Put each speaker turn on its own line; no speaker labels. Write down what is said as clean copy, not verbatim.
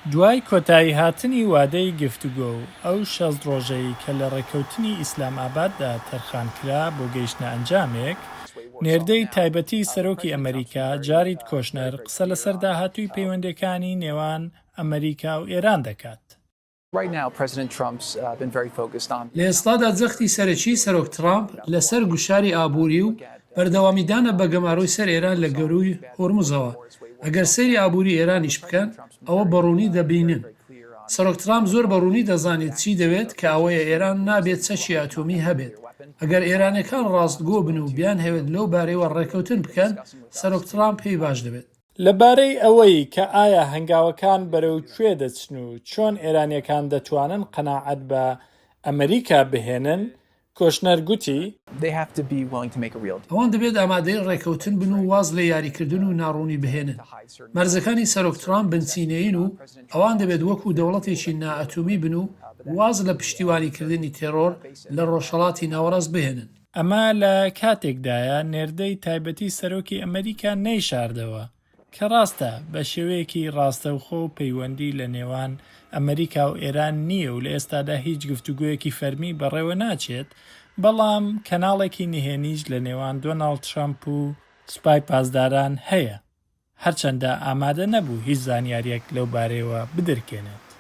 دوای کۆتایی هاتنی وادەی گفتوگۆ و ئەو 6 ڕۆژەی کە لە ڕێکەوتنی ئیسلاماباددا تەرخانکرا بۆ گەیشتنە ئەنجامێک، نێردەی تایبەتی سەرۆکی ئەمریکا جاریت کۆشنەر قسە لەسەر داهاتووی پەیوەندیەکانی نێوان ئەمریکا و ئێران دەکات.
لە ئێستادا جەختی سەرەکی سەرۆک ترامپ لەسەر گوشاری ئابووری و بەردەوامیدانە بە گەماڕۆی سەر ئێران لە گەروی هۆرموزەوە. ئەگەر سەیری ئابووری ئێرانیش بکەن ئەوە بەڕوونی دەبینن. سەرۆک ترامپ زۆر بەڕوونی دەزانێت چی دەوێت کە ئەوەیە ئێران نابێت چەکی ئاتۆمی هەبێت. ئەگەر ئێرانەکان ڕاستگۆ بن و بیان هەوێت لەو بارەیەوە ڕێکەوتن بکەن، سەرۆک ترامپ پێی باش دەبێت.
لەبارەی ئەوەی کە ئایا هەنگاوەکان بەرەو کوێ دەچن و چۆن ئێرانیەکان دەتوانن قەناعەت بە ئەمریکا بهێنن، کۆشنەر گوتی
ئەوان دەبێت ئامادەی ڕێکەوتن بن و واز لە یاریکردن و ناڕوونی بهێنن. مەرزەکانی سەرۆک ترامپ بنچینەین و ئەوان دەبێت وەکو دەوڵەتێکی نائەتۆمی بن و واز لە پشتیوانیکردنی تێرۆر لە ڕۆژهەڵاتی ناوەڕاست بهێنن.
ئەمە لە کاتێکدایە نێردەی تایبەتی سەرۆکی ئەمریکا نەیشاردەوە کە ڕاستە بە شێوەیەکی ڕاستەوخۆ و پەیوەندی لە نێوان ئەمریکا و ئێران نییە و لە ئێستادا هیچ گفتوگویەکی فەرمی بەڕێوە ناچێت، بەڵام کەناڵێکی نهێنیش لە نێوان دۆناڵد ترامپ و سوپای پاسداران هەیە، هەرچەندە ئامادە نەبوو هیچ زانیاریەک لەو بارەیەوە بدرکێنێت.